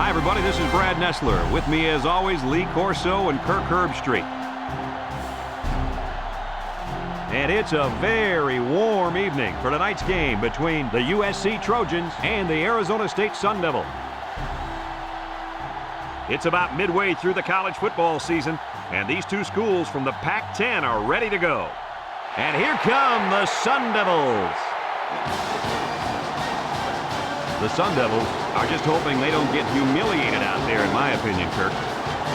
Hi, everybody. This is Brad Nessler. With me, as always, Lee Corso and Kirk Herbstreit. And it's a very warm evening for tonight's game between the USC Trojans and the Arizona State Sun Devils. It's about midway through the college football season, and these two schools from the Pac-10 are ready to go. And here come the Sun Devils. The Sun Devils are just hoping they don't get humiliated out there, in my opinion, Kirk.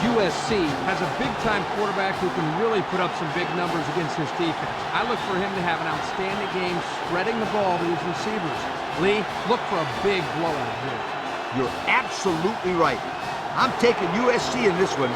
USC has a big-time quarterback who can really put up some big numbers against this defense. I look for him to have an outstanding game spreading the ball to his receivers. Lee, look for a big blowout here. You're absolutely right. I'm taking USC in this one.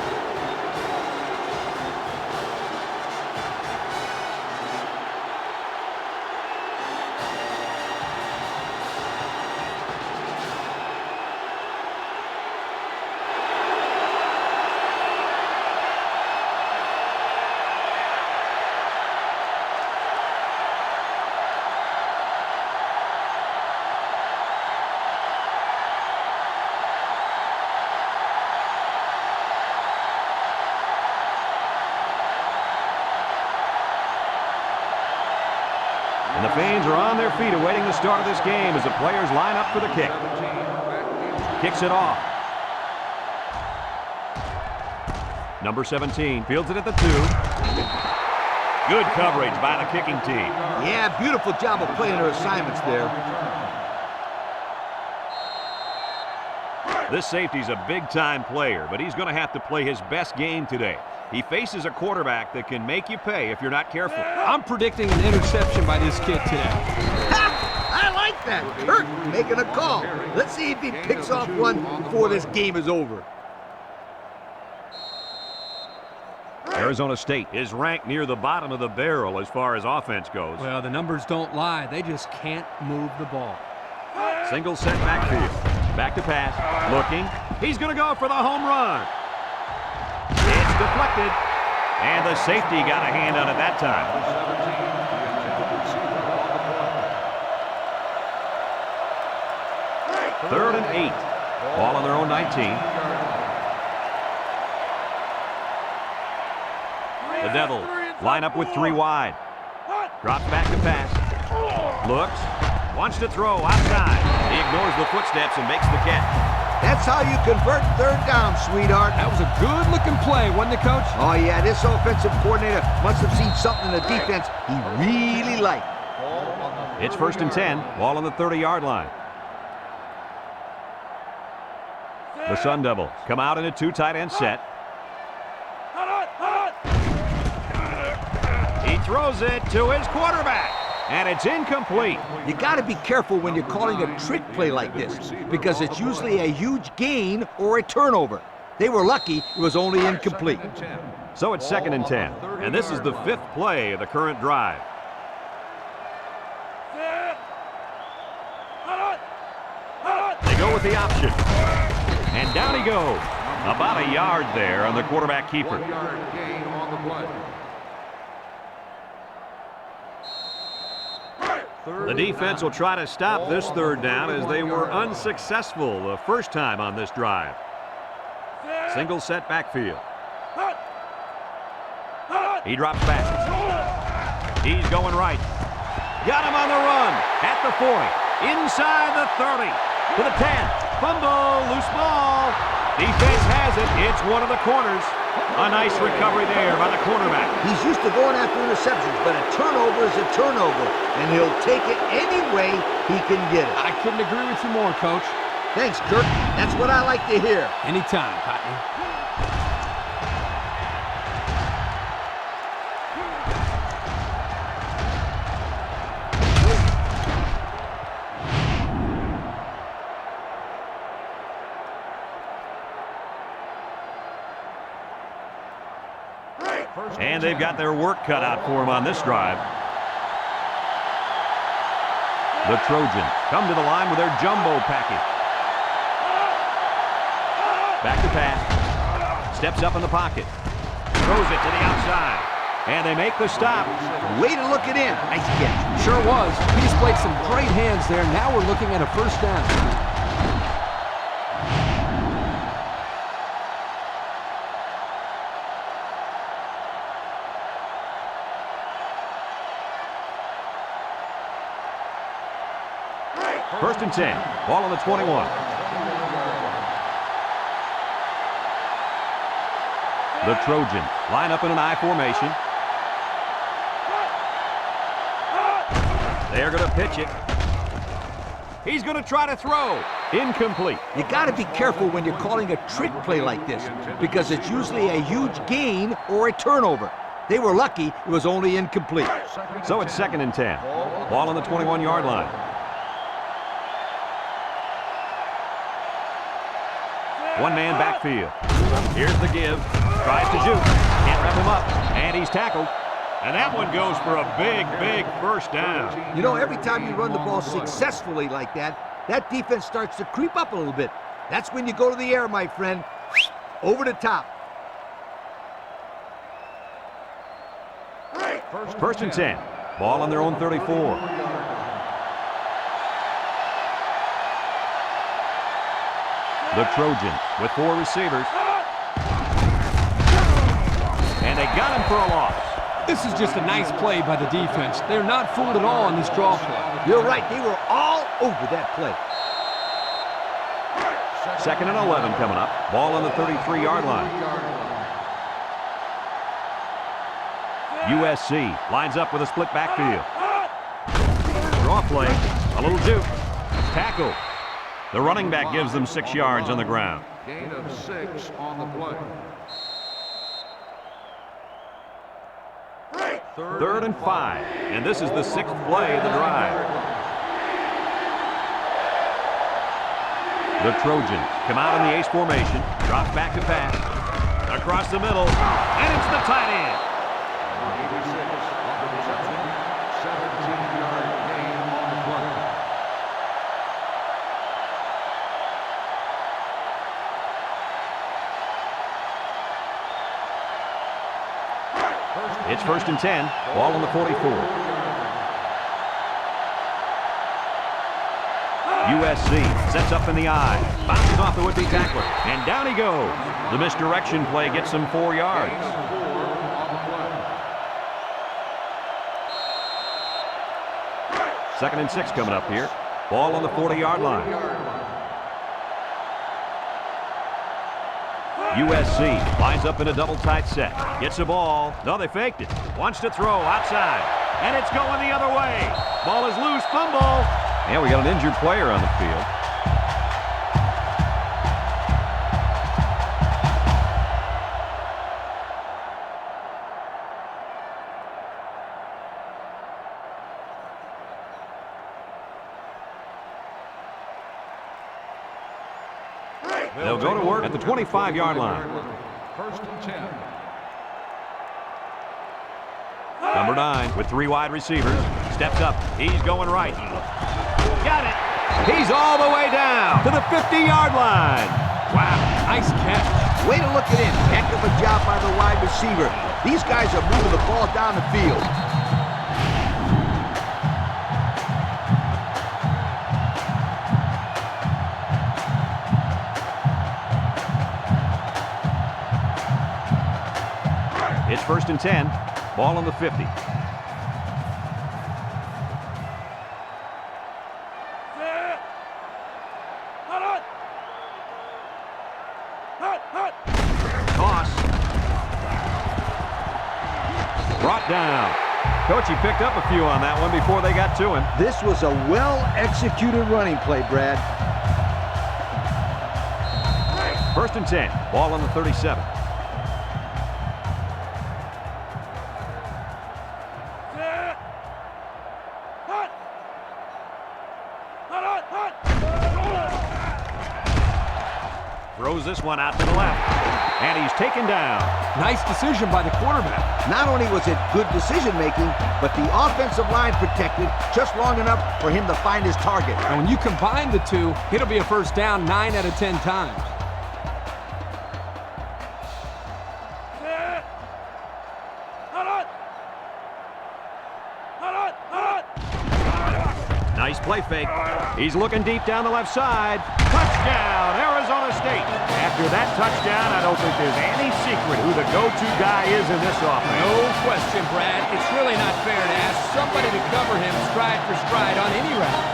And the fans are on their feet awaiting the start of this game as the players line up for the kick. Kicks it off. Number 17 fields it at the 2. Good coverage by the kicking team. Yeah, beautiful job of playing their assignments there. This safety's a big-time player, but he's going to have to play his best game today. He faces a quarterback that can make you pay if you're not careful. I'm predicting an interception by this kid today. Ha! I like that. Kirk making a call. Let's see if he picks off one before this game is over. Arizona State is ranked near the bottom of the barrel as far as offense goes. Well, the numbers don't lie. They just can't move the ball. Single set backfield. Back to pass. Looking. He's going to go for the home run. It's deflected. And the safety got a hand on it that time. Third and 8. Ball on their own 19. The Devils line up with 3 wide. Drops back to pass. Looks. Wants to throw outside. He ignores the footsteps and makes the catch. That's how you convert third down, sweetheart. That was a good-looking play, wasn't it, Coach? Oh, yeah, this offensive coordinator must have seen something in the defense he really liked. It's first and 10. Ball on the 30-yard line. The Sun Devils come out in a 2 tight end set. He throws it to his quarterback. And it's incomplete. You got to be careful when you're calling a trick play like this because it's usually a huge gain or a turnover. They were lucky it was only incomplete. So it's second and 10. And this is the 5th play of the current drive. They go with the option. And down he goes. About a yard there on the quarterback keeper. The defense will try to stop this third down as they were unsuccessful the first time on this drive. Single set backfield. He drops back. He's going right. Got him on the run at the 40. Inside the 30. To the 10. Fumble. Loose ball. Defense has it. It's one of the corners. A nice recovery there by the cornerback. He's used to going after interceptions, but a turnover is a turnover, and he'll take it any way he can get it. I couldn't agree with you more, Coach. Thanks, Kirk. That's what I like to hear. Anytime, Cotton. And they've got their work cut out for them on this drive. The Trojans come to the line with their jumbo package. Back to pass. Steps up in the pocket. Throws it to the outside. And they make the stop. Way to look it in. Nice catch. Sure was. He displayed some great hands there. Now we're looking at a first down. First and 10. Ball on the 21. The Trojans line up in an I formation. They're going to pitch it. He's going to try to throw. Incomplete. You got to be careful when you're calling a trick play like this because it's usually a huge gain or a turnover. They were lucky it was only incomplete. So it's second and 10. Ball on the 21-yard line. One-man backfield. Here's the give. Tries to shoot. Can't wrap him up. And he's tackled. And that one goes for a big, big first down. You know, every time you run the ball successfully like that, that defense starts to creep up a little bit. That's when you go to the air, my friend. Over the top. First and 10. Ball on their own 34. The Trojans with 4 receivers. And they got him for a loss. This is just a nice play by the defense. They're not fooled at all on this draw play. You're right. They were all over that play. Second and 11 coming up. Ball on the 33-yard line. USC lines up with a split backfield. Draw play. A little juke. Tackle. The running back gives them 6 yards on the ground. Gain of 6 on the play. Third and 5. And this is the 6th play of the drive. The Trojans come out in the ace formation. Drop back to pass. Across the middle. And it's the tight end. 17-yard gain on the play. It's first and 10. Ball on the 44. USC sets up in the I. Bounces off the would-be tackler. And down he goes. The misdirection play gets him 4 yards. Second and 6 coming up here. Ball on the 40-yard line. USC lines up in a double tight set. Gets the ball. No, they faked it. Wants to throw outside. And it's going the other way. Ball is loose. Fumble. And we got an injured player on the field. They'll go to work at the 25-yard line. First and 10. Number 9 with 3 wide receivers. Steps up. He's going right. Got it. He's all the way down to the 50-yard line. Wow, nice catch. Way to look it in. Heck of a job by the wide receiver. These guys are moving the ball down the field. It's first and 10. Ball on the 50. Toss. Brought down. Coach, he picked up a few on that one before they got to him. This was a well-executed running play, Brad. First and 10. Ball on the 37. Throws this one out to the left. And he's taken down. Nice decision by the quarterback. Not only was it good decision-making, but the offensive line protected just long enough for him to find his target. And when you combine the two, it'll be a first down 9 out of 10 times. Nice play fake. He's looking deep down the left side. Touchdown, Arizona State. After that touchdown, I don't think there's any secret who the go-to guy is in this offense. No question, Brad. It's really not fair to ask somebody to cover him stride for stride on any route.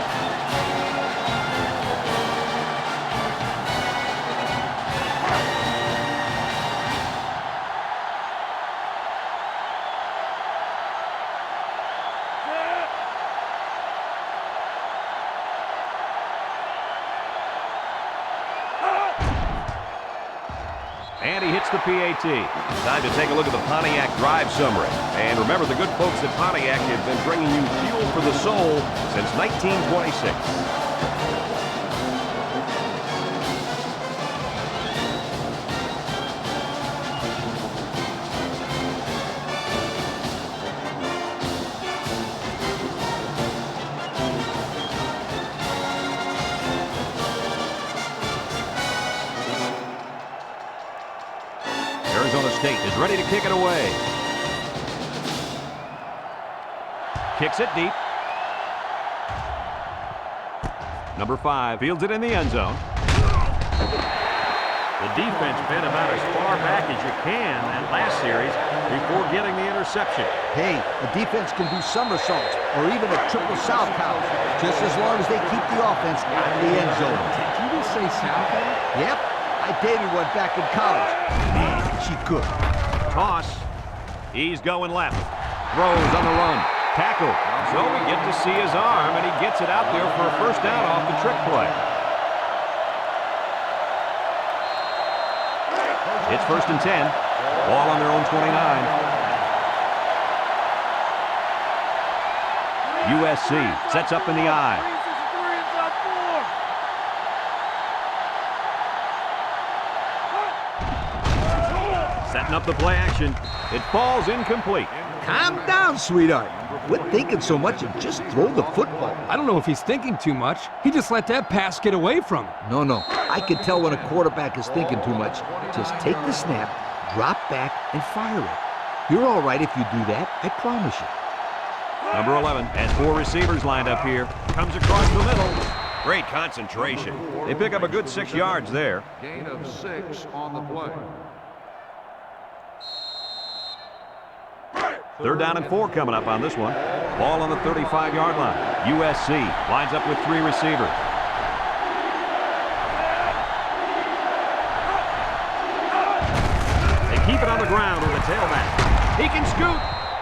And he hits the PAT. Time to take a look at the Pontiac drive summary. And remember, the good folks at Pontiac have been bringing you fuel for the soul since 1926. Arizona State is ready to kick it away. Kicks it deep. Number 5 fields it in the end zone. The defense been about as far back as you can that last series before getting the interception. Hey, a defense can do somersaults or even a triple southpaw, just as long as they keep the offense out of the end zone. Did you just say southpaw? Yep, I dated one back in college. Man, she could. Toss. He's going left. Throws on the run. Tackle. So we get to see his arm, and he gets it out there for a first down off the trick play. It's 1st and 10. Ball on their own 29. USC sets up in the I. Setting up the play action. It falls incomplete. Calm down, sweetheart. Quit thinking so much and just throw the football. I don't know if he's thinking too much. He just let that pass get away from him. No. I can tell when a quarterback is thinking too much. Just take the snap, drop back, and fire it. You're all right if you do that, I promise you. Number 11 has 4 receivers lined up here. Comes across the middle. Great concentration. They pick up a good 6 yards there. Gain of 6 on the play. 3rd down and 4 coming up on this one. Ball on the 35-yard line. USC lines up with 3 receivers. They keep it on the ground with the tailback. He can scoot.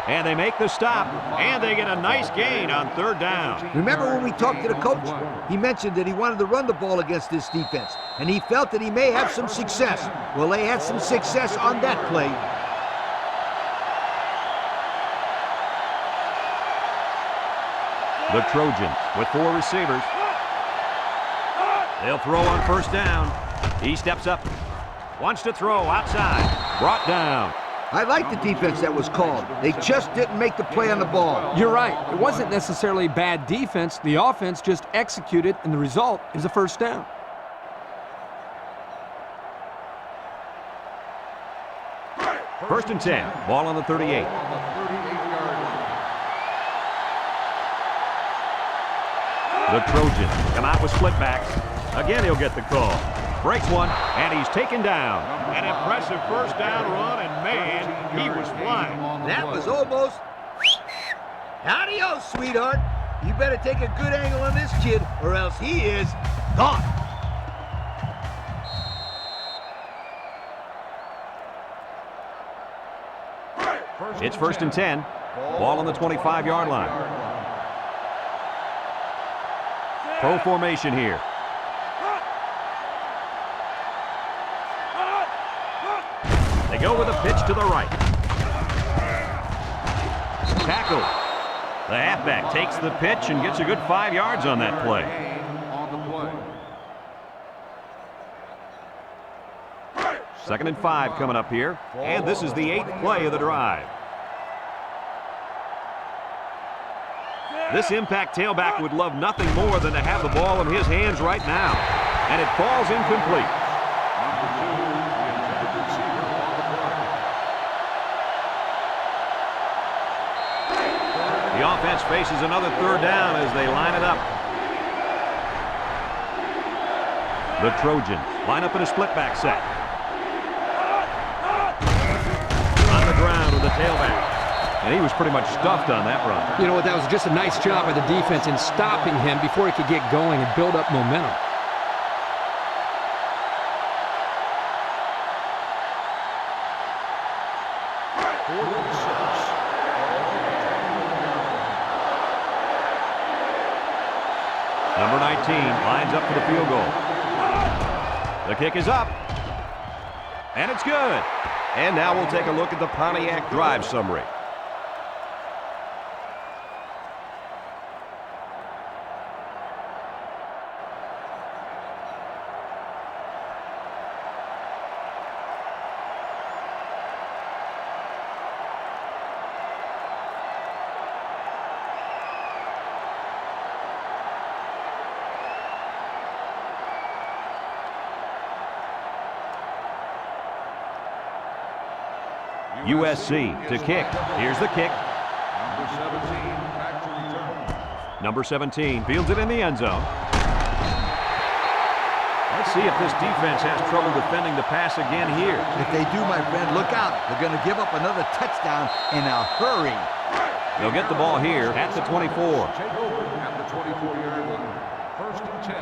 And they make the stop. And they get a nice gain on 3rd down. Remember when we talked to the coach? He mentioned that he wanted to run the ball against this defense, and he felt that he may have some success. Well, they had some success on that play. The Trojans with 4 receivers. They'll throw on 1st down. He steps up. Wants to throw outside. Brought down. I like the defense that was called. They just didn't make the play on the ball. You're right. It wasn't necessarily bad defense. The offense just executed, and the result is a 1st down. First and 10. Ball on the 38. The Trojans come out with split backs. Again, he'll get the call. Breaks one, and he's taken down. An impressive 1st down run, and man, he was flying. That was almost... Adios, sweetheart. You better take a good angle on this kid, or else he is gone. It's 1st and 10. Ball on the 25-yard line. Pro formation here. They go with a pitch to the right. Tackle. The halfback takes the pitch and gets a good 5 yards on that play. On the play. 2nd and 5 coming up here. And this is the 8th play of the drive. This impact tailback would love nothing more than to have the ball in his hands right now. And it falls incomplete. The offense faces another 3rd down as they line it up. The Trojans line up in a split back set. On the ground with the tailback. And he was pretty much stuffed on that run. You know what? That was just a nice job by the defense in stopping him before he could get going and build up momentum. Number 19 lines up for the field goal. The kick is up. And it's good. And now we'll take a look at the Pontiac drive summary. USC to kick. Here's the kick. Number 17 fields it in the end zone. Let's see if this defense has trouble defending the pass again here. If they do, my friend, look out. They're going to give up another touchdown in a hurry. They'll get the ball here at the 24. Take over at the 24-yard line. First and 10.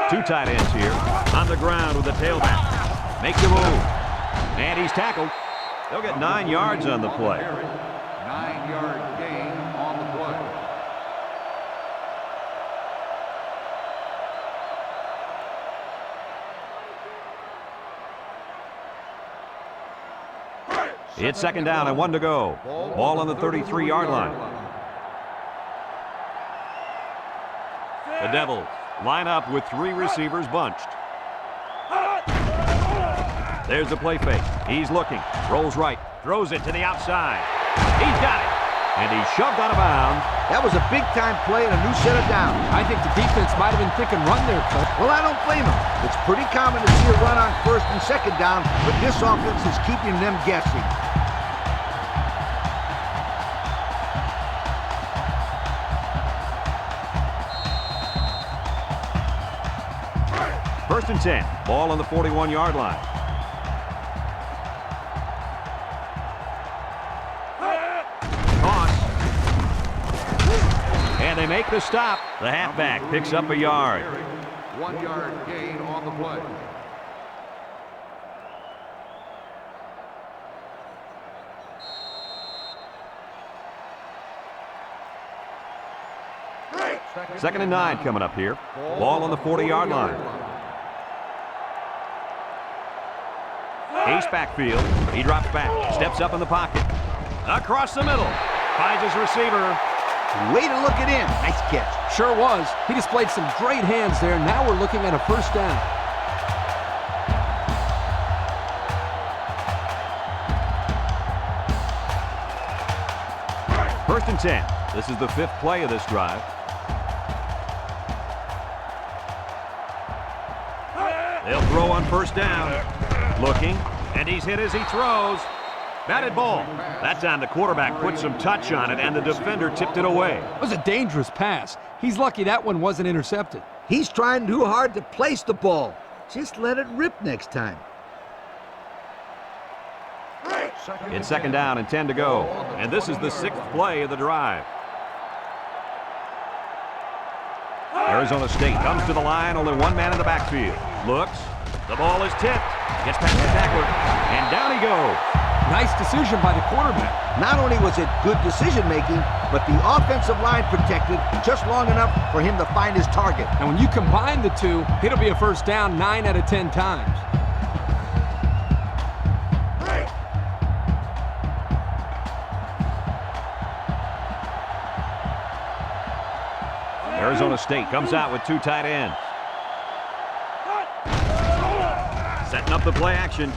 Two tight ends here on the ground with the tailback. Make the move. And he's tackled. They'll get 9 yards on the play. 9-yard gain on the play. It's second down and 1 to go. Ball on the 33-yard line. The Devils line up with 3 receivers bunched. There's the play fake. He's looking. Rolls right. Throws it to the outside. He's got it. And he's shoved out of bounds. That was a big-time play and a new set of downs. I think the defense might have been thinking run there, Coach. Well, I don't blame them. It's pretty common to see a run on first and second down, but this offense is keeping them guessing. First and 10. Ball on the 41-yard line. And they make the stop. The halfback picks up a yard. 1-yard gain on the play. Second and 9 coming up here. Ball on the 40-yard line. Ace backfield. He drops back. Steps up in the pocket. Across the middle. Finds his receiver. Way to look it in. Nice catch. Sure was. He displayed some great hands there. Now we're looking at a first down. First and 10. This is the 5th play of this drive. They'll throw on first down. Looking, and he's hit as he throws. Batted ball. That time the quarterback put some touch on it, and the defender tipped it away. It was a dangerous pass. He's lucky that one wasn't intercepted. He's trying too hard to place the ball. Just let it rip next time. It's second down and 10 to go, and this is the 6th play of the drive. Arizona State comes to the line, only one man in the backfield. Looks, the ball is tipped, gets past the tackler, and down he goes. Nice decision by the quarterback. Not only was it good decision-making, but the offensive line protected just long enough for him to find his target. And when you combine the two, it'll be a first down 9 out of 10 times. Arizona State comes out with 2 tight ends. Setting up the play action.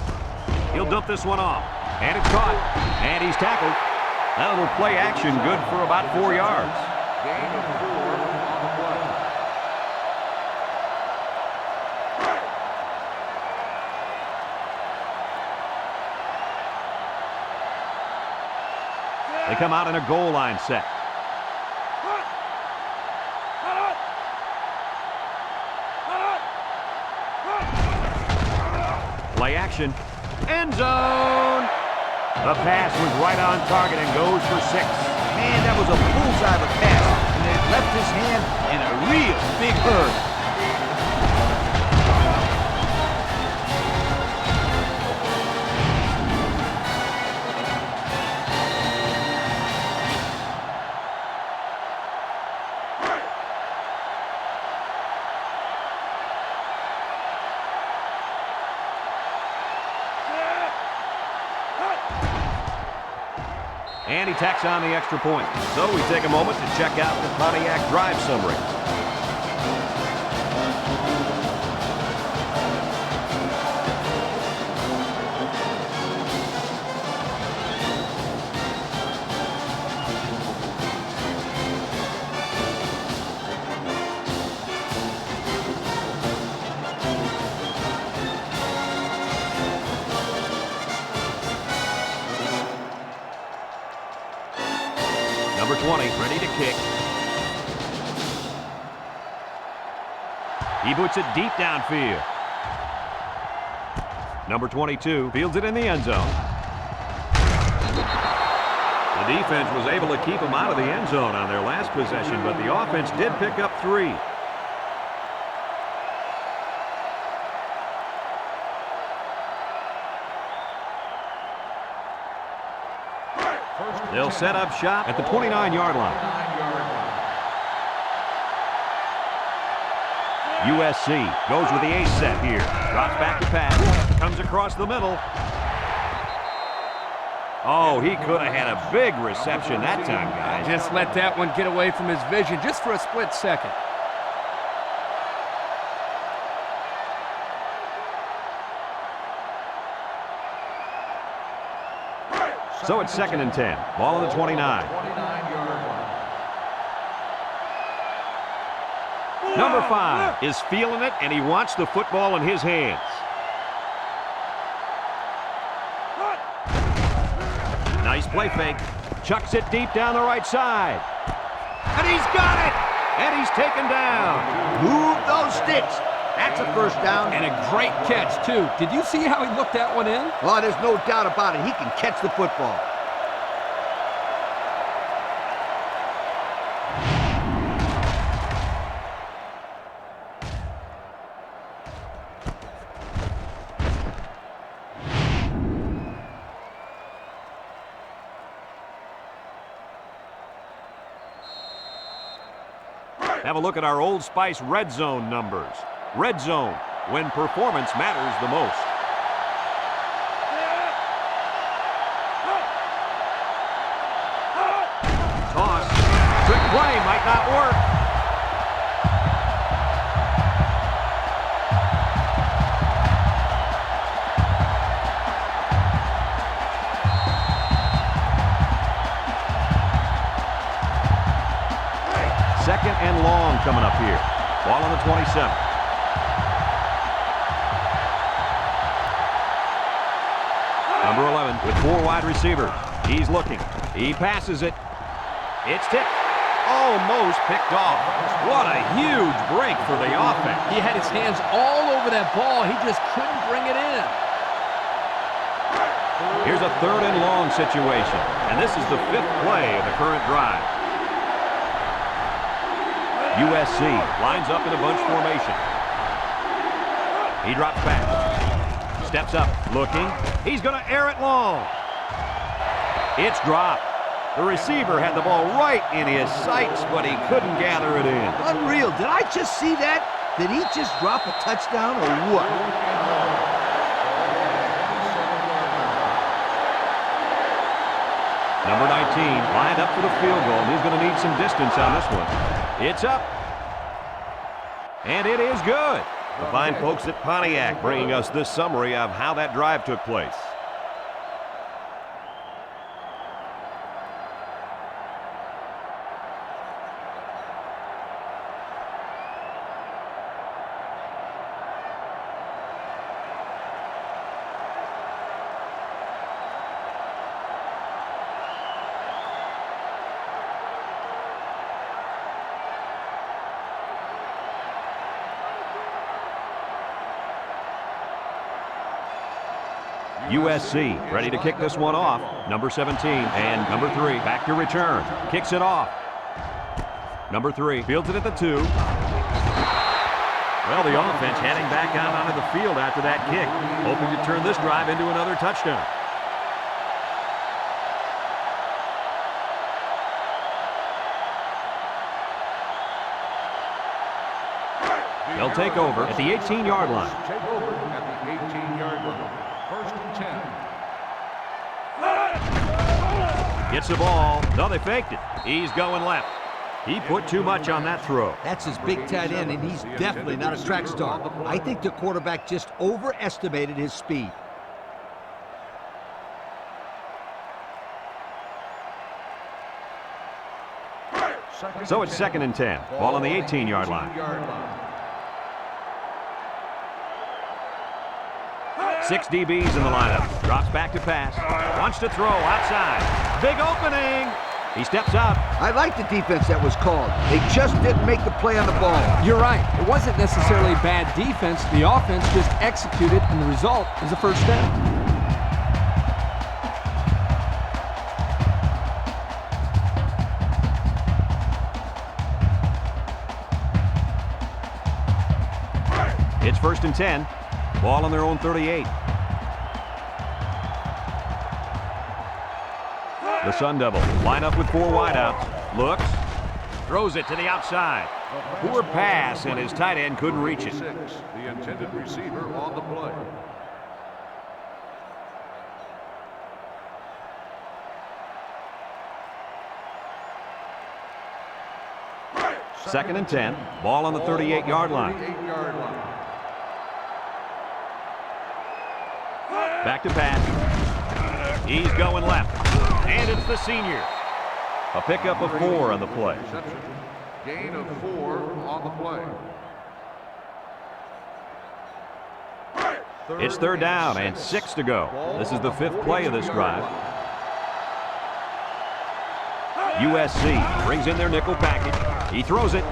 He'll dump this one off. And it's caught. And he's tackled. That little play action good for about 4 yards. Gain of 4 on the play. They come out in a goal line set. Play action. End zone. The pass was right on target and goes for 6. Man, that was a bullseye of a pass, and it left his hand in a real big hurry. And he tacks on the extra point. So we take a moment to check out the Pontiac drive summary. Number 20, ready to kick. He boots it deep downfield. Number 22 fields it in the end zone. The defense was able to keep him out of the end zone on their last possession, but the offense did pick up 3. They'll set up shop at the 29-yard line. USC goes with the ace set here. Drops back to pass. Comes across the middle. Oh, he could have had a big reception that time, guys. Just let that one get away from his vision just for a split second. So it's 2nd and 10. Ball on the 29. Number 5 is feeling it, and he wants the football in his hands. Nice play fake. Chucks it deep down the right side. And he's got it! And he's taken down. Move those sticks. That's a first down. And a great catch, too. Did you see how he looked that one in? Well, there's no doubt about it. He can catch the football. Have a look at our Old Spice red zone numbers. Red zone, when performance matters the most. Toss. Trick play might not work. Second and long coming up here. Ball on the 27. Number 11 with 4 wide receivers. He's looking. He passes it. It's tipped. Almost picked off. What a huge break for the offense. He had his hands all over that ball. He just couldn't bring it in. Here's a 3rd and long situation. And this is the 5th play of the current drive. USC lines up in a bunch formation. He drops back. Steps up, looking. He's going to air it long. It's dropped. The receiver had the ball right in his sights, but he couldn't gather it in. Unreal. Did I just see that? Did he just drop a touchdown or what? Number 19 lined up for the field goal, and he's going to need some distance on this one. It's up. And it is good. The fine folks at Pontiac bringing us this summary of how that drive took place. USC ready to kick this one off. Number 17 and number 3 back to return. Kicks it off. Number 3 fields it at the 2. Well, the offense heading back out onto the field after that kick, hoping to turn this drive into another touchdown. They'll take over at the 18-yard line. Take over at the 18-yard line. 1st and 10. Gets the ball. No, they faked it. He's going left. He put too much on that throw. That's his big tight end, and he's definitely not a track star. I think the quarterback just overestimated his speed. So it's 2nd and 10. Ball on the 18-yard line. 6 DBs in the lineup. Drops back to pass. Wants to throw outside. Big opening. He steps out. I like the defense that was called. They just didn't make the play on the ball. You're right. It wasn't necessarily bad defense. The offense just executed, and the result is a first down. It's 1st and 10. Ball on their own 38. The Sun Devils line up with 4 wideouts. Looks. Throws it to the outside. Poor pass, and his tight end couldn't reach it. The intended receiver on the play. Second and 10. Ball on the 38-yard line. Back to pass. He's going left. And it's the senior. A pickup of 4 on the play. Gain of 4 on the play. It's 3rd down and 6 to go. This is the 5th play of this drive. USC brings in their nickel package. He throws it.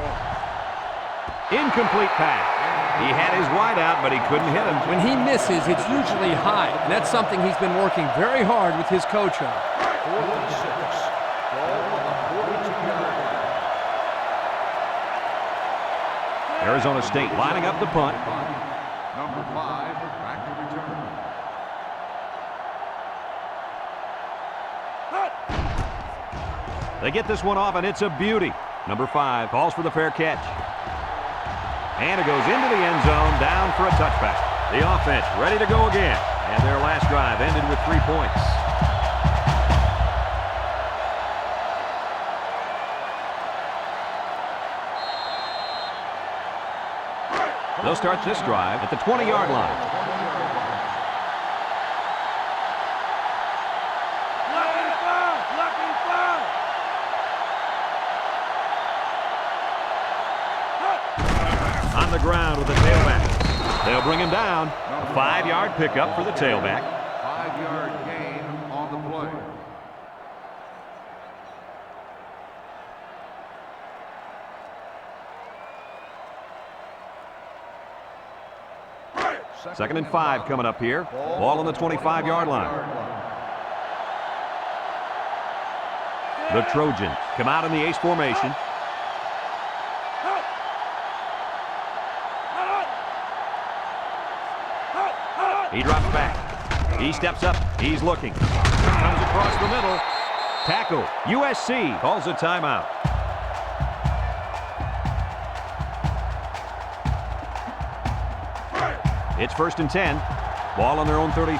Incomplete pass. He had his wide out, but he couldn't hit him. When he misses, it's usually high, and that's something he's been working very hard with his coach on. 4th and 6. Ball on the 42-yard line. Arizona State lining up the punt. Number 5, back to return. They get this one off, and it's a beauty. Number 5 calls for the fair catch. And it goes into the end zone, down for a touchback. The offense ready to go again. And their last drive ended with 3 points. They'll start this drive at the 20-yard line. On the ground with the tailback. They'll bring him down. A 5-yard pickup for the tailback. 5-yard gain on the play. Second and 5 coming up here. Ball on the 25-yard line. The Trojans come out in the ace formation. He drops back. He steps up. He's looking. Comes across the middle. Tackle. USC calls a timeout. It's 1st and 10. Ball on their own 33.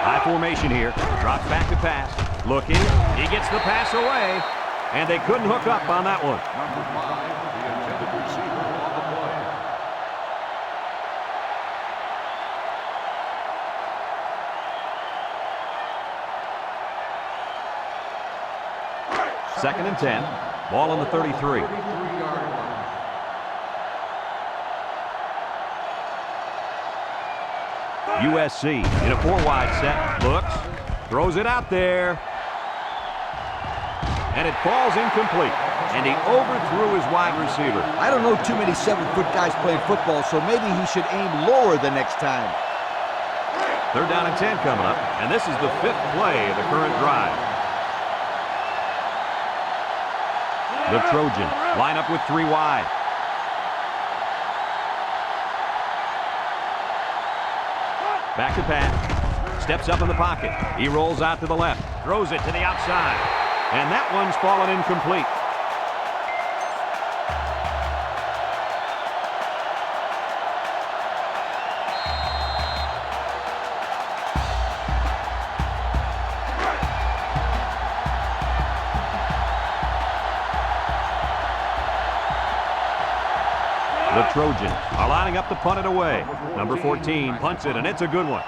High formation here. Drops back to pass. Looking. He gets the pass away. And they couldn't hook up on that one. Number 5, the intended receiver on the play. Second and 10. Ball on the 33. 33-yard line. USC in a 4-wide set. Looks. Throws it out there. And it falls incomplete. And he overthrew his wide receiver. I don't know too many 7-foot guys playing football, so maybe he should aim lower the next time. 3rd down and 10 coming up. And this is the 5th play of the current drive. The Trojans line up with 3 wide. Back to pass. Steps up in the pocket. He rolls out to the left. Throws it to the outside. And that one's fallen incomplete. The Trojans are lining up to punt it away. Number 14 punts it, and it's a good one.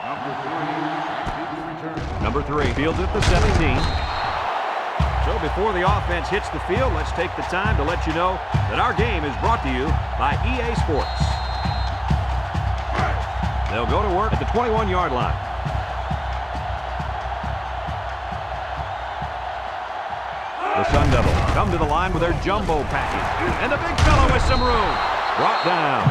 Number 3 fields it at the 17. So before the offense hits the field, let's take the time to let you know that our game is brought to you by EA Sports. They'll go to work at the 21-yard line. The Sun Devils come to the line with their jumbo package. And the big fellow with some room. Brought down.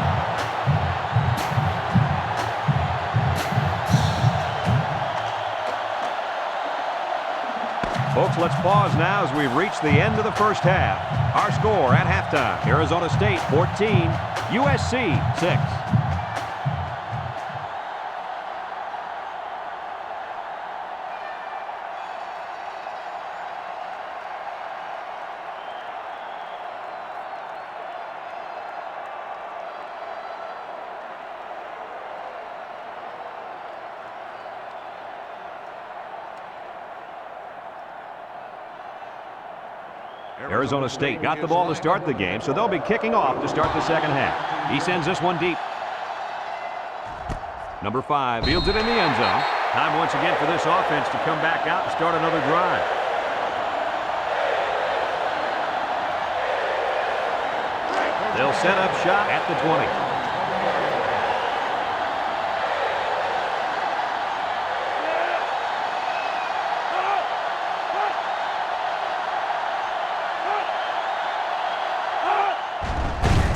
Folks, let's pause now as we've reached the end of the first half. Our score at halftime, Arizona State 14, USC 6. Arizona State got the ball to start the game, so they'll be kicking off to start the second half. He sends this one deep. Number 5 fields it in the end zone. Time once again for this offense to come back out and start another drive. They'll set up shop at the 20.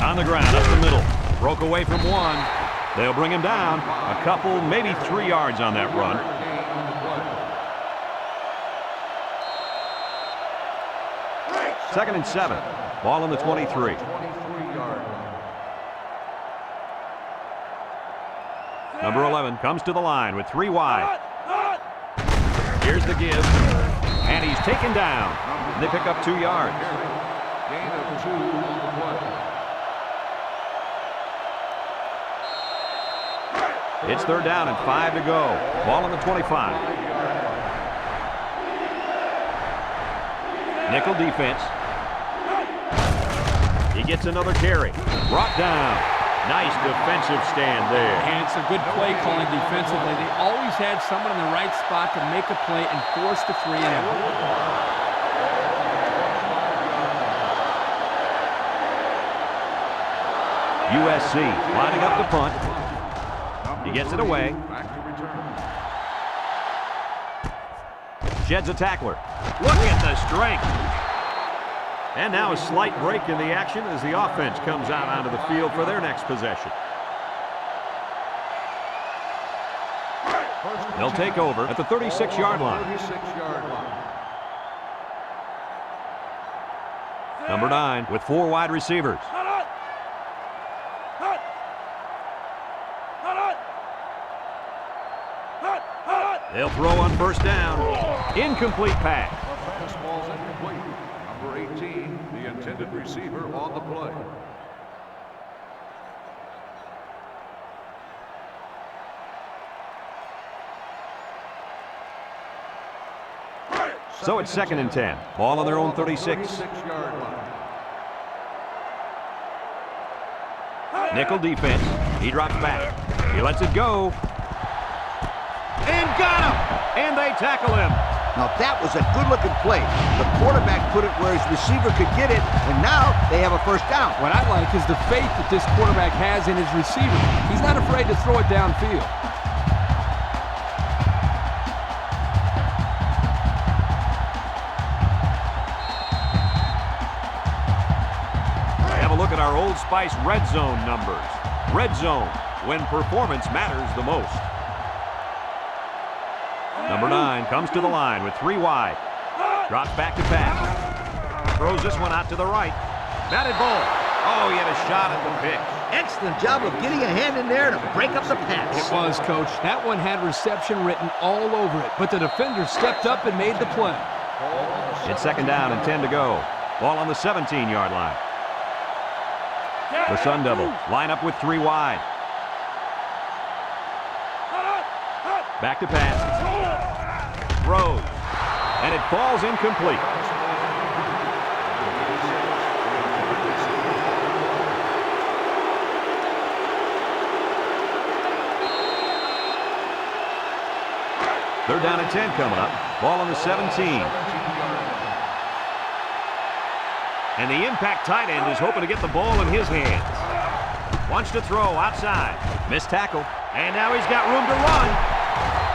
On the ground, up the middle. Broke away from one. They'll bring him down. A couple, maybe 3 yards on that run. Second and 7. Ball on the 23. Number 11 comes to the line with 3 wide. Here's the give. And he's taken down. They pick up 2 yards. Gain of 2 on the play. It's third down and 5 to go. Ball on the 25. Nickel defense. He gets another carry. Brought down. Nice defensive stand there. And it's a good play calling defensively. They always had someone in the right spot to make a play and force the 3 and out. USC lining up the punt. He gets it away. Sheds a tackler. Look at the strength. And now a slight break in the action as the offense comes out onto the field for their next possession. They'll take over at the 36-yard line. Number 9 with 4 wide receivers. They'll throw on first down. Incomplete pass. The fastball's incomplete. Number 18, the intended receiver on the play. So it's second and 10. Ball on their own 36. 36-yard line. Nickel defense. He drops back. He lets it go. And got him! And they tackle him. Now that was a good-looking play. The quarterback put it where his receiver could get it, and now they have a first down. What I like is the faith that this quarterback has in his receiver. He's not afraid to throw it downfield. Have a look at our Old Spice red zone numbers. Red zone, when performance matters the most. Number 9 comes to the line with 3 wide. Drops back to pass. Throws this one out to the right. Batted ball. Oh, he had a shot at the pick. Excellent job of getting a hand in there to break up the pass. It was, Coach. That one had reception written all over it, but the defender stepped up and made the play. It's second down and 10 to go. Ball on the 17-yard line. The Sun Devils line up with 3 wide. Back to pass. Throws. And it falls incomplete. Third down and 10 coming up. Ball on the 17. And the impact tight end is hoping to get the ball in his hands. Wants to throw outside. Missed tackle. And now he's got room to run.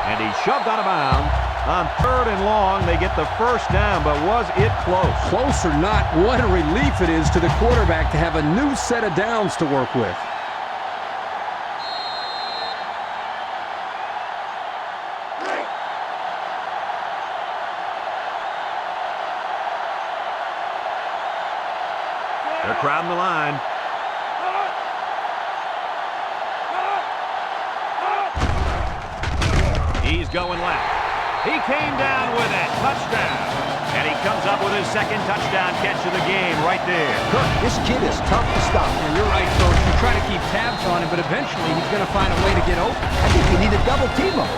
And he's shoved out of bounds. On 3rd and long, they get the first down, but was it close? Close or not, what a relief it is to the quarterback to have a new set of downs to work with. They're crowding the line. He's going left. He came down with it. Touchdown. And he comes up with his second touchdown catch of the game right there. Kirk, this kid is tough to stop. Yeah, you're right, Coach. You try to keep tabs on him, but eventually he's going to find a way to get open. I think you need a double team him.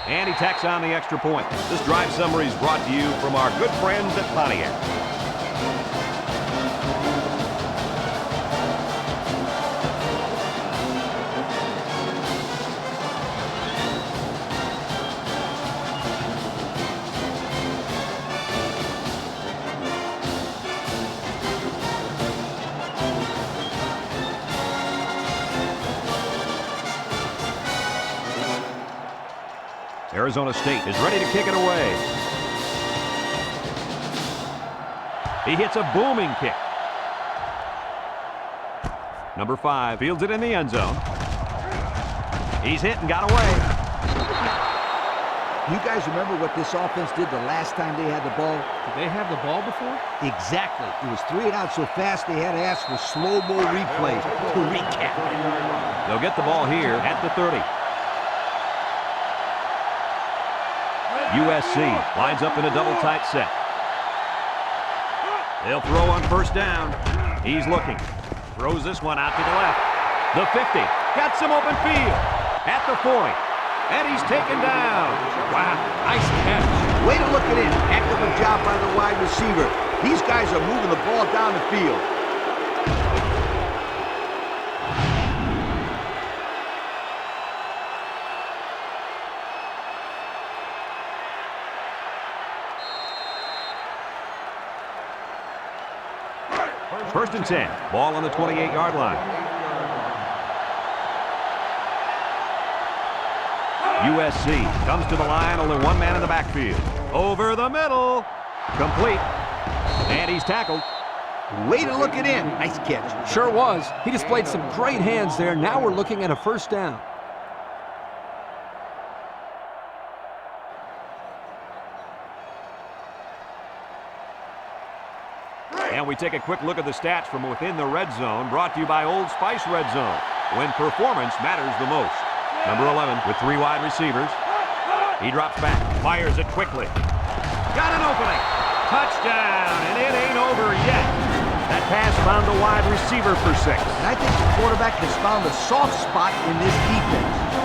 And he tacks on the extra point. This drive summary is brought to you from our good friends at Pontiac. Arizona State is ready to kick it away. He hits a booming kick. Number 5 fields it in the end zone. He's hit and got away. You guys remember what this offense did the last time they had the ball? Did they have the ball before? Exactly. It was 3 and out so fast they had to ask for slow-mo replays to recap. They'll get the ball here at the 30. USC lines up in a double tight set. They'll throw on first down. He's looking. Throws this one out to the left. The 50. Got some open field. At the 40. And he's taken down. Wow, nice catch. Way to look it in. Heck of a job by the wide receiver. These guys are moving the ball down the field. First and 10. Ball on the 28-yard line. USC comes to the line. Only one man in the backfield. Over the middle. Complete. And he's tackled. Way to look it in. Nice catch. Sure was. He displayed some great hands there. Now we're looking at a first down. And we take a quick look at the stats from within the red zone, brought to you by Old Spice Red Zone, when performance matters the most. Number 11 with 3 wide receivers. He drops back, fires it quickly. Got an opening. Touchdown, and it ain't over yet. That pass found a wide receiver for 6. And I think the quarterback has found a soft spot in this defense.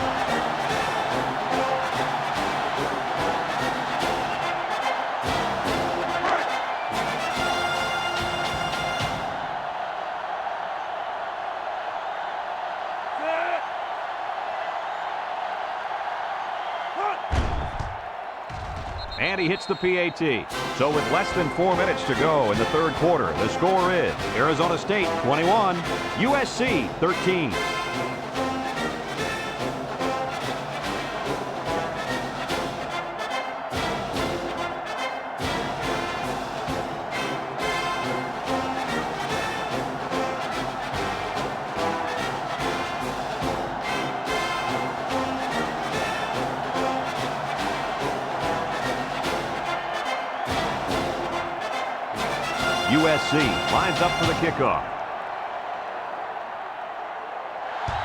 And he hits the PAT. So with less than 4 minutes to go in the third quarter, the score is Arizona State 21, USC 13. USC lines up for the kickoff.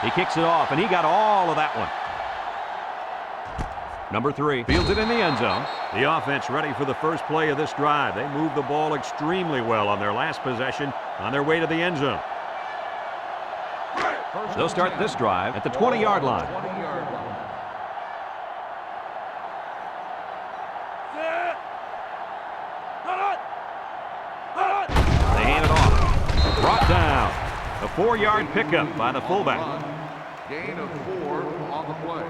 He kicks it off, and he got all of that one. Number 3 fields it in the end zone. The offense ready for the first play of this drive. They moved the ball extremely well on their last possession on their way to the end zone. They'll start this drive at the 20-yard line. 20-yard line. They hand it off. Brought down. A 4-yard pickup by the fullback. Gain of 4 on the play.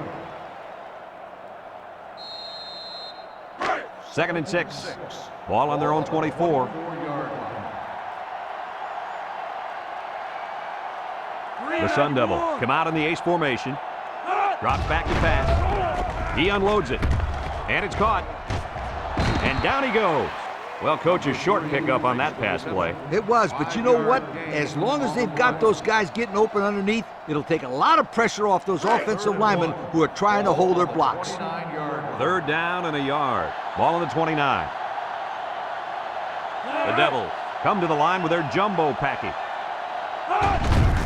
2nd and 6. Ball on their own 24. 4-yard line. The Sun Devil come out in the ace formation. Drops back to pass. He unloads it. And it's caught. And down he goes. Well, coach, a short pickup on that pass play. It was, but you know what? As long as they've got those guys getting open underneath, it'll take a lot of pressure off those offensive linemen who are trying to hold their blocks. 9-yard line. 3rd down and a yard. Ball on the 29. The Devils come to the line with their jumbo package.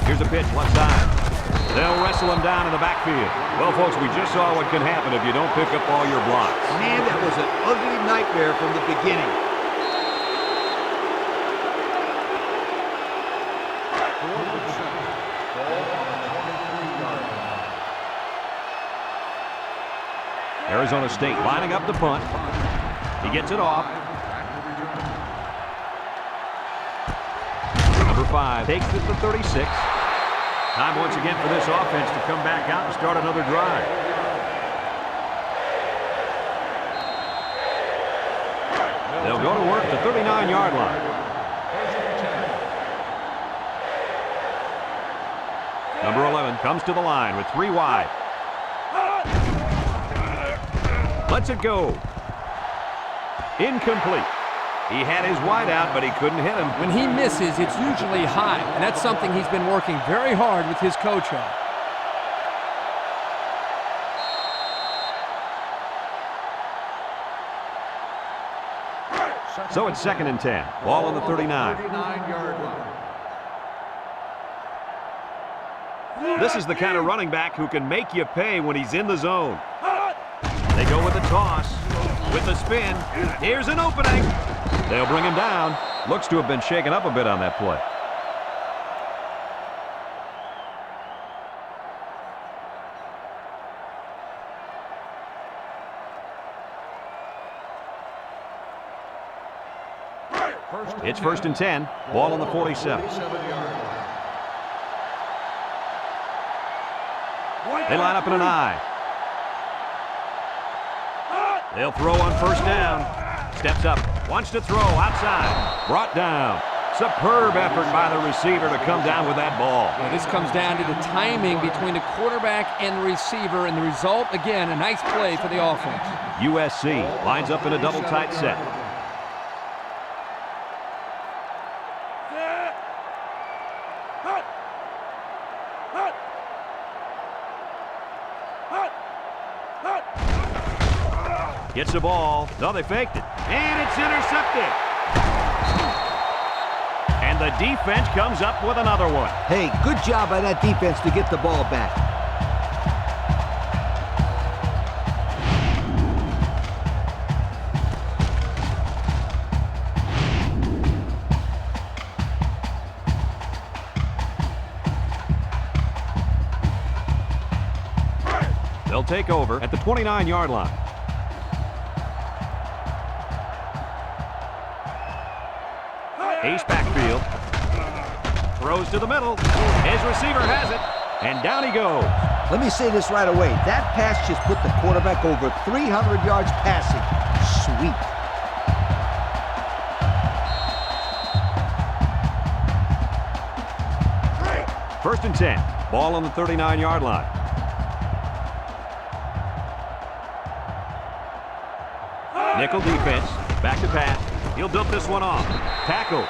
Here's a pitch, left side. They'll wrestle him down in the backfield. Well, folks, we just saw what can happen if you don't pick up all your blocks. Man, that was an ugly nightmare from the beginning. 4th and 7. Ball on the 23-yard line. Arizona State lining up the punt. He gets it off. Number 5 takes it to 36. Time once again for this offense to come back out and start another drive. They'll go to work at the 39-yard line. Number 11 comes to the line with 3 wide. Lets it go. Incomplete. He had his wide out, but he couldn't hit him. When he misses, it's usually high, and that's something he's been working very hard with his coach on. So it's 2nd and 10. Ball on the 39. 39-yard line. This is the kind of running back who can make you pay when he's in the zone. They go with the toss, with the spin. Here's an opening. They'll bring him down. Looks to have been shaken up a bit on that play. It's 1st and 10. Ball on the 47. 47-yard line. They line up in an I. They'll throw on 1st down. Steps up. Wants to throw outside. Brought down. Superb effort by the receiver to come down with that ball. Well, this comes down to the timing between the quarterback and the receiver, and the result, again, a nice play for the offense. USC lines up in a double tight set. Gets the ball. No, they faked it. And it's intercepted. And the defense comes up with another one. Hey, good job by that defense to get the ball back. They'll take over at the 29-yard line. Ace backfield. Throws to the middle. His receiver has it. And down he goes. Let me say this right away. That pass just put the quarterback over 300 yards passing. Sweet. First and 10. Ball on the 39-yard line. Nickel defense. Back to pass. He'll dump this one off. Tackle.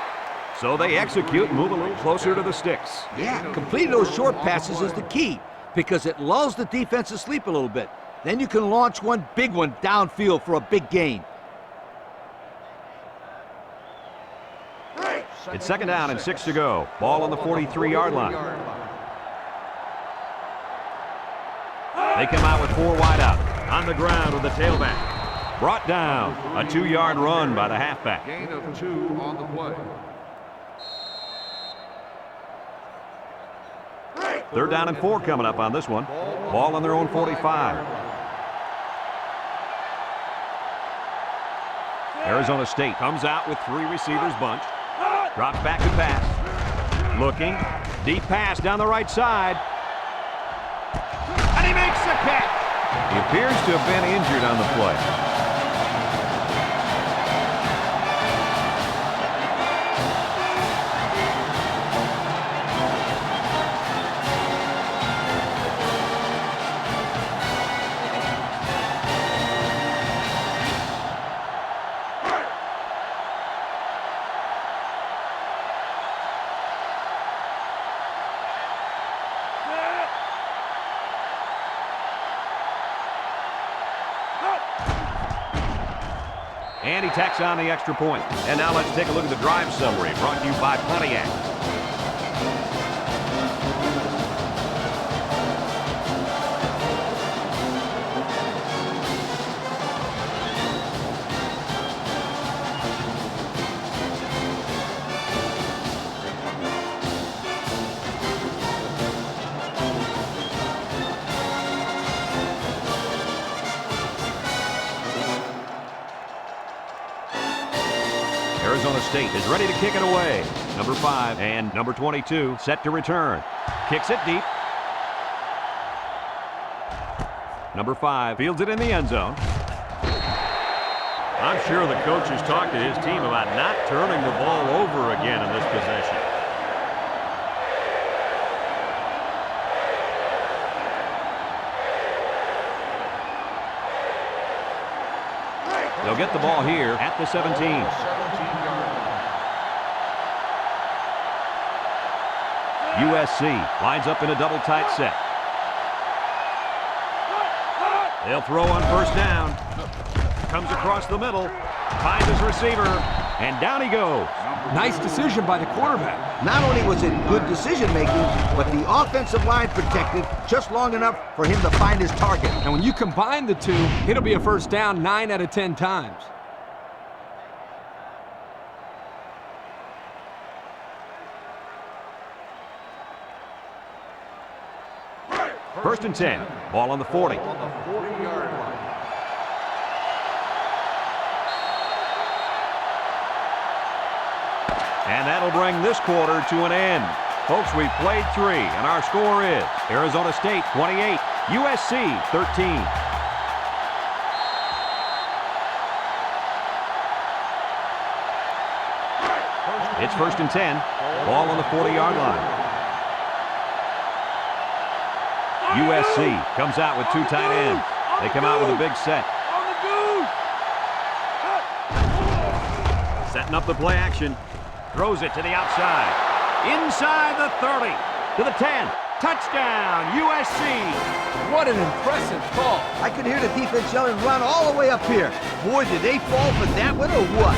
So they execute, move a little closer to the sticks. Yeah, completing those short passes is the key because it lulls the defense asleep a little bit. Then you can launch one big one downfield for a big gain. It's 2nd down and 6 to go. Ball on the 43-yard line. They come out with 4 wide out. On the ground with the tailback. Brought down. A 2-yard run by the halfback. Gain of 2 on the play. 3rd down and 4 coming up on this one. Ball on their own 45. Arizona State comes out with 3 receivers bunched. Drops back to pass. Looking. Deep pass down the right side. And he makes the catch. He appears to have been injured on the play. And he tacks on the extra point. And now let's take a look at the drive summary brought to you by Pontiac. Arizona State is ready to kick it away. Number 5 and number 22 set to return. Kicks it deep. Number 5 fields it in the end zone. I'm sure the coach has talked to his team about not turning the ball over again in this possession. They'll get the ball here at the 17. USC lines up in a double tight set. They'll throw on 1st down. Comes across the middle. Finds his receiver. And down he goes. Nice decision by the quarterback. Not only was it good decision-making, but the offensive line protected just long enough for him to find his target. And when you combine the two, it'll be a 1st down 9 out of 10 times. First and 10. Ball on the 40. And that'll bring this quarter to an end. Folks, we've played 3, and our score is Arizona State 28, USC 13. It's 1st and 10. Ball on the 40-yard line. USC comes out with 2 tight ends. They come out with a big set. Setting up the play action. Throws it to the outside. Inside the 30. To the 10. Touchdown, USC. What an impressive call. I could hear the defense yelling, run all the way up here. Boy, did they fall for that one or what?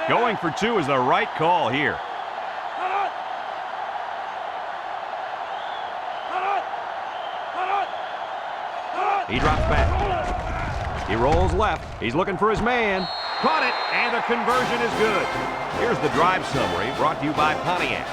Going for 2 is the right call here. He drops back. He rolls left. He's looking for his man. Caught it, and the conversion is good. Here's the drive summary brought to you by Pontiac.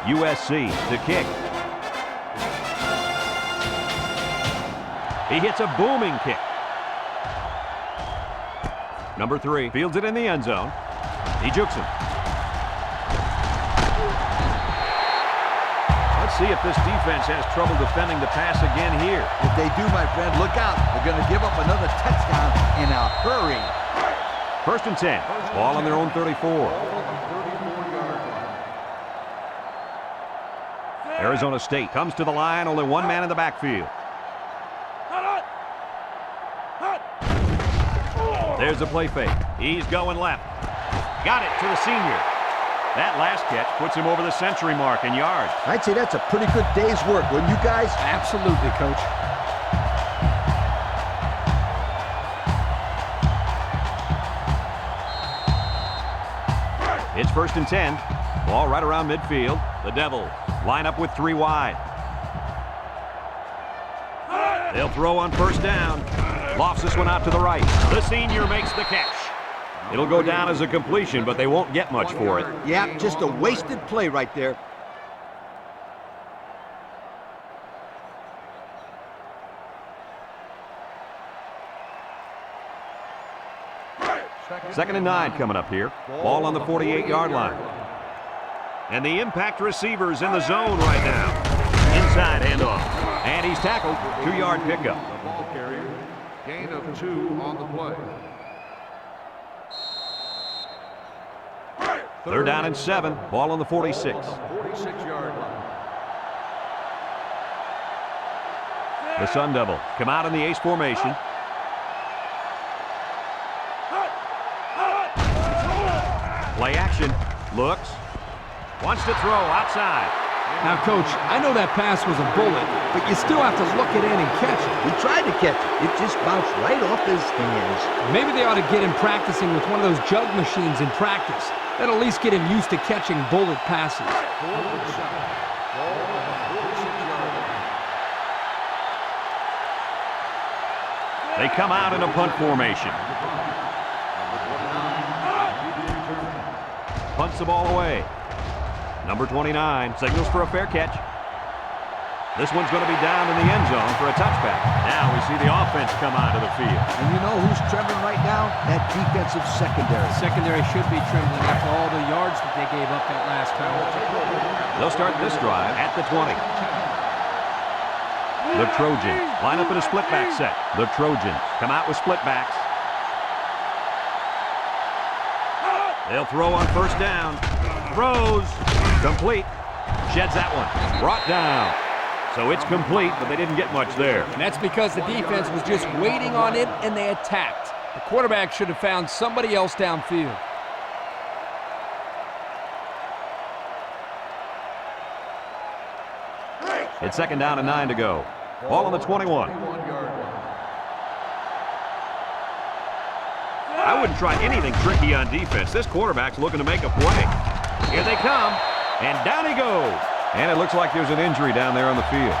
USC to kick. He hits a booming kick. Number 3 fields it in the end zone. He jukes him. Let's see if this defense has trouble defending the pass again here. If they do, my friend, look out. They're going to give up another touchdown in a hurry. 1st and 10. Ball on their own 34. Arizona State comes to the line, only one man in the backfield. There's a play fake. He's going left. Got it to the senior. That last catch puts him over the century mark in yards. I'd say that's a pretty good day's work, wouldn't you guys? Absolutely, Coach. It's 1st and 10. Ball right around midfield. The Devils line up with 3 wide. They'll throw on 1st down. Lofts this one out to the right. The senior makes the catch. It'll go down as a completion, but they won't get much for it. Yeah, just a wasted play right there. Second and 9 coming up here. Ball on the 48-yard line. And the impact receiver's in the zone right now. Inside handoff. And he's tackled. 2-yard pickup. The ball carrier, gain of 2 on the play. 3rd down and 7. Ball on the 46. 46-yard line. The Sun Devils come out in the ace formation. Play action. Looks. Wants to throw outside. Now, Coach, I know that pass was a bullet, but you still have to look it in and catch it. He tried to catch it. It just bounced right off his hands. Maybe they ought to get him practicing with one of those jug machines in practice. That'll at least get him used to catching bullet passes. 4th and 7. Ball on the 46-yard line. They come out in a punt formation. Punts the ball away. Number 29 signals for a fair catch. This one's going to be down in the end zone for a touchback. Now we see the offense come out of the field. And you know who's trembling right now? That defensive secondary. Secondary should be trembling after all the yards that they gave up that last time. They'll start this drive at the 20. The Trojans line up in a split back set. The Trojans come out with split backs. They'll throw on 1st down. Throws. Complete. Sheds that one. Brought down. So it's complete, but they didn't get much there. And that's because the defense was just waiting on it and they attacked. The quarterback should have found somebody else downfield. It's 2nd down and 9 to go. Ball on the 21. 21-yard line. I wouldn't try anything tricky on defense. This quarterback's looking to make a play. Here they come, and down he goes. And it looks like there's an injury down there on the field.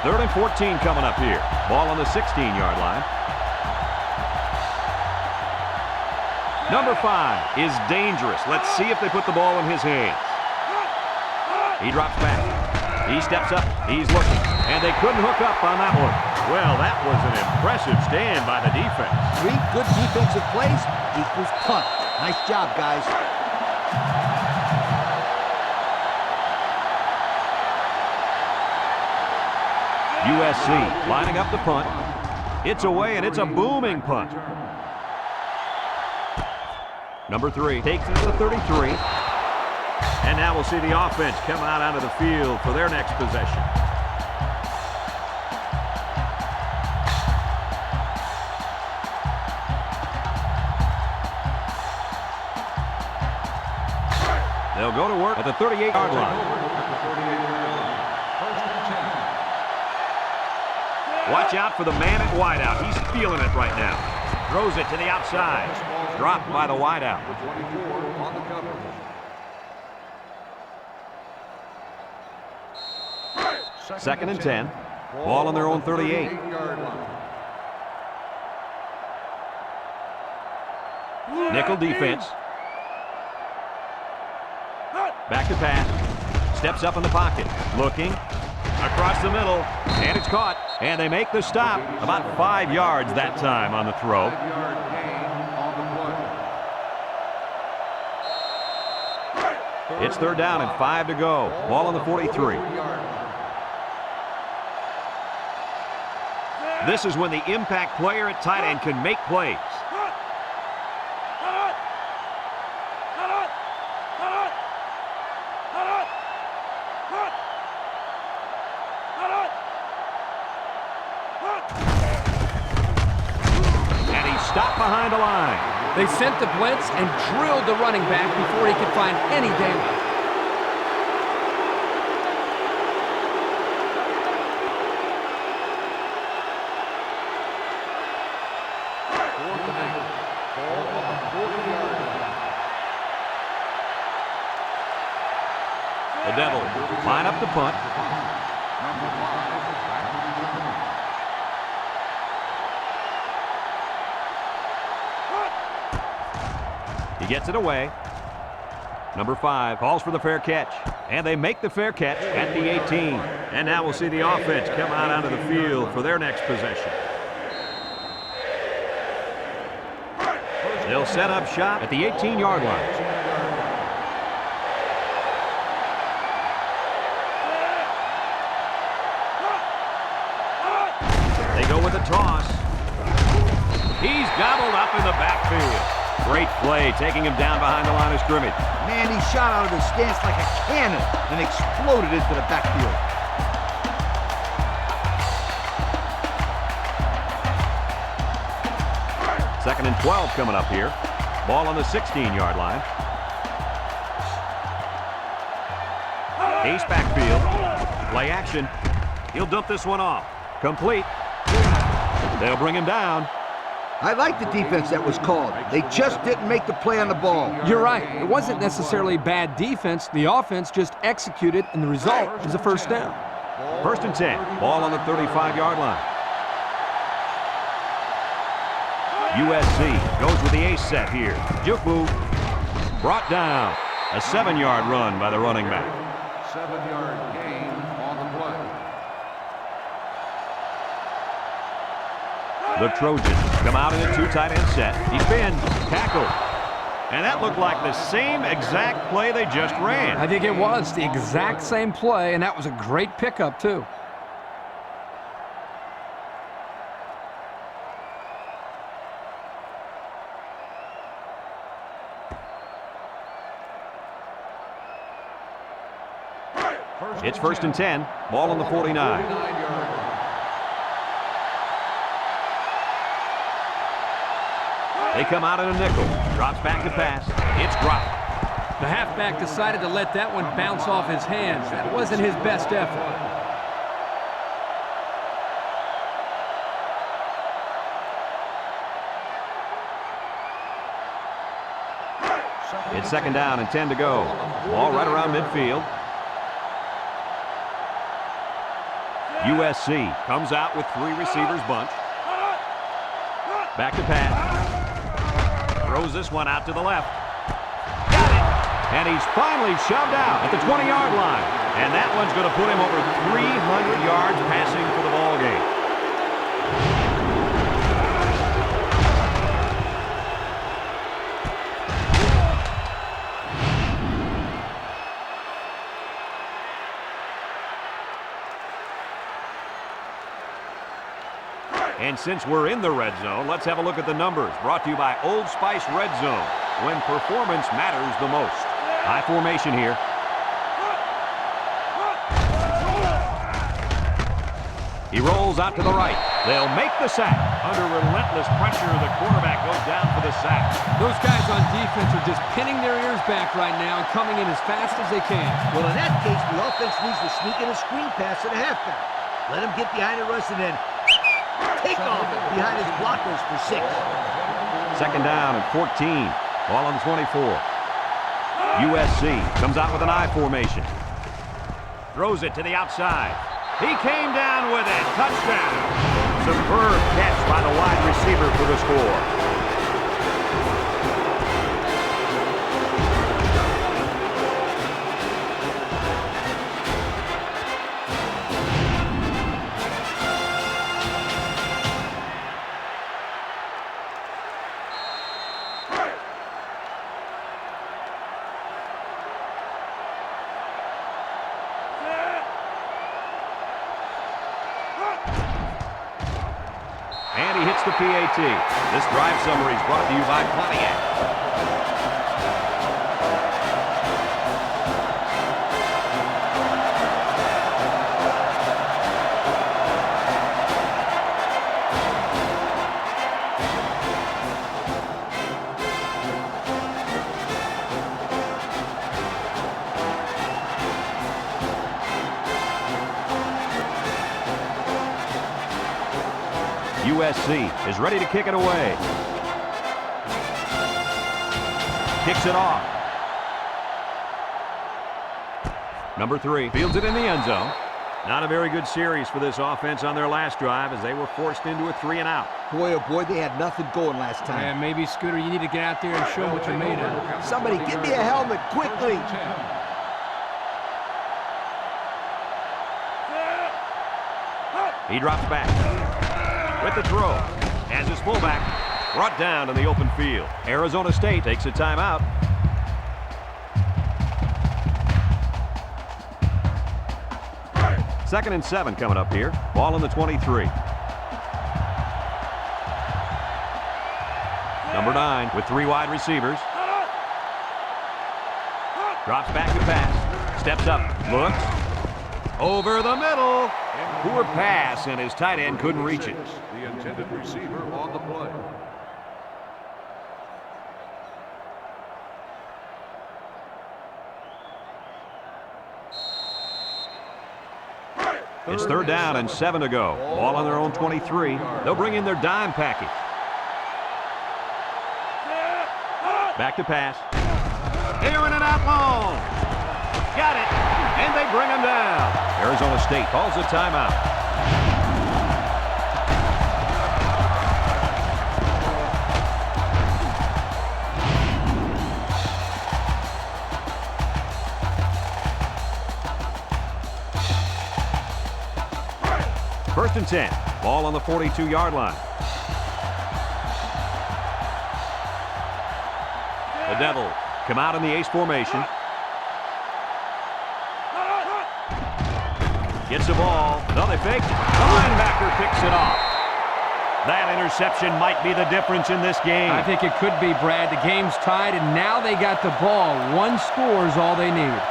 Third and 14 coming up here. Ball on the 16-yard line. Number 5 is dangerous. Let's see if they put the ball in his hands. He drops back. He steps up. He's looking. And they couldn't hook up on that one. Well, that was an impressive stand by the defense. 3 good defensive plays equals punt. Nice job, guys. USC lining up the punt. It's away, and it's a booming punt. Number 3 takes it to the 33. And now we'll see the offense come out onto the field for their next possession. They'll go to work at the 38-yard line. Watch out for the man at wideout. He's feeling it right now. Throws it to the outside. Dropped by the wideout. 24 on the coverage. 2nd and 10. Ball on their own 38. 38-yard line. Nickel defense. Back to pass. Steps up in the pocket. Looking. Across the middle. And it's caught. And they make the stop. About 5 yards that time on the throw. 5-yard gain on the play. It's 3rd down and 5 to go. Ball on the 43. This is when the impact player at tight end can make plays. And he's stopped behind the line. They sent the blitz and drilled the running back before he could find any daylight. The Devils line up the punt. He gets it away. Number 5 calls for the fair catch. And they make the fair catch at the 18. And now we'll see the offense come out onto the field for their next possession. They'll set up shop at the 18-yard line. They go with a toss. He's gobbled up in the backfield. Great play, taking him down behind the line of scrimmage. Man, he shot out of his stance like a cannon and exploded into the backfield. Second and 12 coming up here. Ball on the 16-yard line. Ace backfield. Play action. He'll dump this one off. Complete. They'll bring him down. I like the defense that was called. They just didn't make the play on the ball. You're right. It wasn't necessarily bad defense. The offense just executed, and the result is a first down. First and 10. Ball on the 35-yard line. USC goes with the ace set here. Juku brought down. A 7-yard run by the running back. 7-yard gain on the play. The Trojans come out in a 2 tight end set. He's been tackled. And that looked like the same exact play they just ran. I think it was the exact same play, and that was a great pickup, too. It's first and 10. Ball on the 49. They come out in a nickel. Drops back to pass. It's dropped. The halfback decided to let that one bounce off his hands. That wasn't his best effort. It's second down and 10 to go. Ball right around midfield. USC comes out with 3 receivers bunch. Back to pass. Throws this one out to the left. Got it. And he's finally shoved out at the 20-yard line. And that one's going to put him over 300 yards passing for the ball game. And since we're in the red zone, let's have a look at the numbers. Brought to you by Old Spice Red Zone, when performance matters the most. High formation here. He rolls out to the right. They'll make the sack. Under relentless pressure, the quarterback goes down for the sack. Those guys on defense are just pinning their ears back right now and coming in as fast as they can. Well, in that case, the offense needs to sneak in a screen pass to the halfback. Let him get behind the rush and then take off behind his blockers for 6. Second down and 14. Ball on the 24. USC comes out with an I formation. Throws it to the outside. He came down with it. Touchdown. Superb catch by the wide receiver for the score. gets the PAT. This drive summary is brought to you by Pontiac. USC is ready to kick it away. Kicks it off. Number 3 fields it in the end zone. Not a very good series for this offense on their last drive as they were forced into a 3-and-out. Boy, oh boy, they had nothing going last time. Yeah, maybe, Scooter, you need to get out there and show what you're made of. Somebody give me a helmet quickly. He drops back with the throw. Has his fullback brought down in the open field. Arizona State takes a timeout. Second and 7 coming up here. Ball on the 23. Number 9 with 3 wide receivers. Drops back to pass. Steps up. Looks. Over the middle. Poor pass, and his tight end couldn't reach it. The intended receiver on the play. It's third down and 7 to go. Ball on their own 23. They'll bring in their dime package. Back to pass. Airing it out long. Got it. And they bring him down. Arizona State calls a timeout. First and 10. Ball on the 42-yard line. The Devils come out in the ace formation. Gets the ball. No, they fake. The linebacker picks it off. That interception might be the difference in this game. I think it could be, Brad. The game's tied, and now they got the ball. One score is all they need.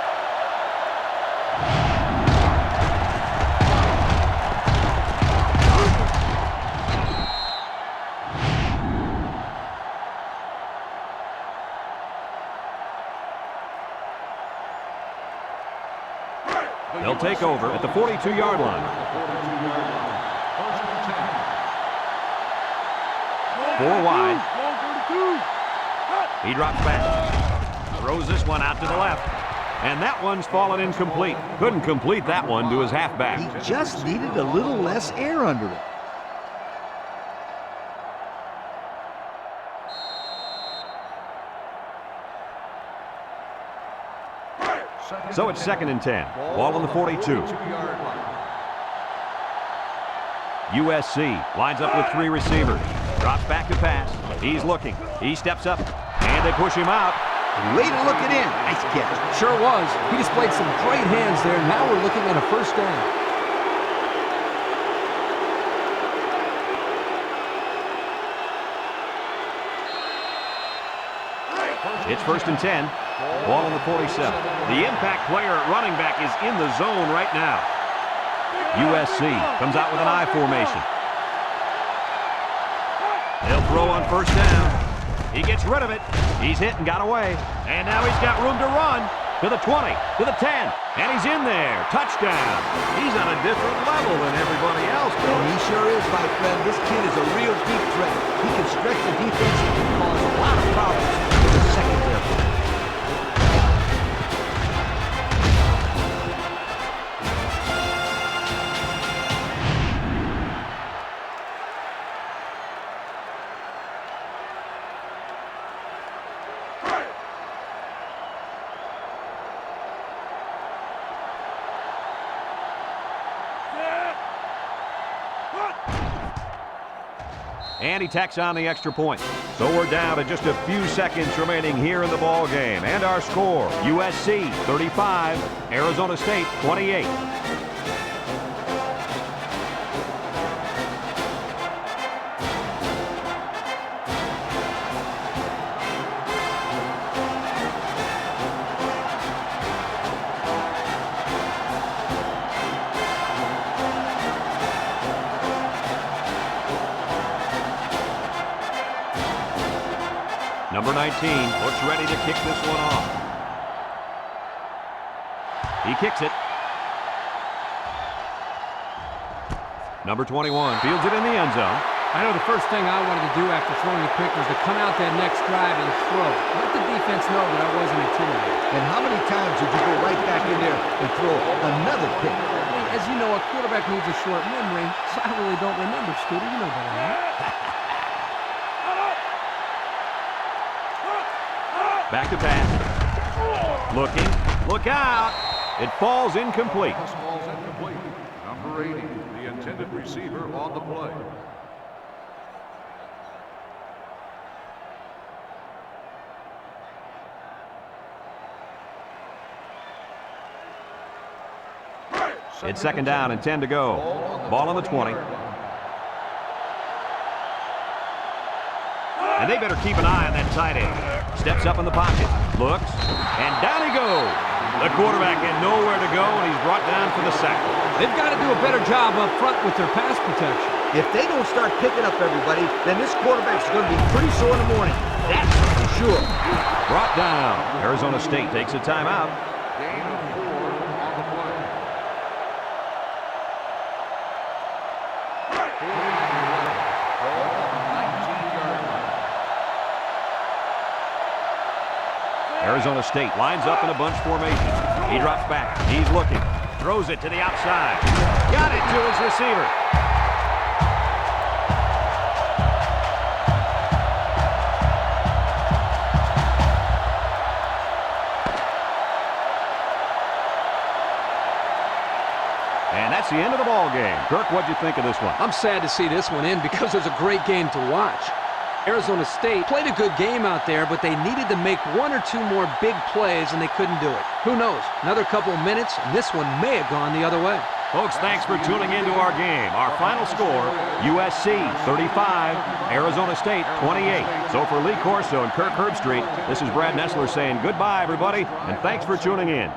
They'll take over at the 42-yard line. 4 wide. He drops back. Throws this one out to the left. And that one's fallen incomplete. Couldn't complete that one to his halfback. He just needed a little less air under it. So it's second and 10. Ball on the 42. USC lines up with 3 receivers. Drops back to pass. He's looking. He steps up, and they push him out. Way to look it in. Nice catch. Sure was. He displayed some great hands there. Now we're looking at a first down. It's first and 10. Ball on the 47. The impact player at running back is in the zone right now. USC comes out with an I formation. They'll throw on first down. He gets rid of it. He's hit and got away. And now he's got room to run. To the 20, to the 10. And he's in there. Touchdown. He's on a different level than everybody else. And he sure is, my friend. This kid is a real deep threat. He can stretch the defense and can cause a lot of problems in the secondary. And he tacks on the extra point. So we're down to just a few seconds remaining here in the ball game. And our score, USC 35, Arizona State 28. Number 19 looks ready to kick this one off. He kicks it. Number 21 fields it in the end zone. I know the first thing I wanted to do after throwing the pick was to come out that next drive and throw. Let the defense know that I wasn't intimidated. And how many times did you go right back in there and throw another pick? As you know, a quarterback needs a short memory, so I really don't remember, Scooter. You know better than that. Back to pass. Looking. Look out. It falls incomplete. This ball's incomplete. Number 80, the intended receiver on the play. It's second down and 10 to go. Ball on the 20. And they better keep an eye on that tight end. Steps up in the pocket. Looks. And down he goes. The quarterback had nowhere to go, and he's brought down for the sack. They've got to do a better job up front with their pass protection. If they don't start picking up everybody, then this quarterback's going to be pretty sore in the morning. That's for sure. Brought down. Arizona State takes a timeout. Gain of 4 on the play. Ball on the 19-yard line. Arizona State lines up in a bunch formation. He drops back. He's looking. Throws it to the outside. Got it to his receiver. And that's the end of the ball game. Kirk, what'd you think of this one? I'm sad to see this one end because it was a great game to watch. Arizona State played a good game out there, but they needed to make one or two more big plays, and they couldn't do it. Who knows? Another couple of minutes, and this one may have gone the other way. Folks, thanks for tuning into our game. Our final score, USC 35, Arizona State 28. So for Lee Corso and Kirk Herbstreit, this is Brad Nessler saying goodbye, everybody, and thanks for tuning in.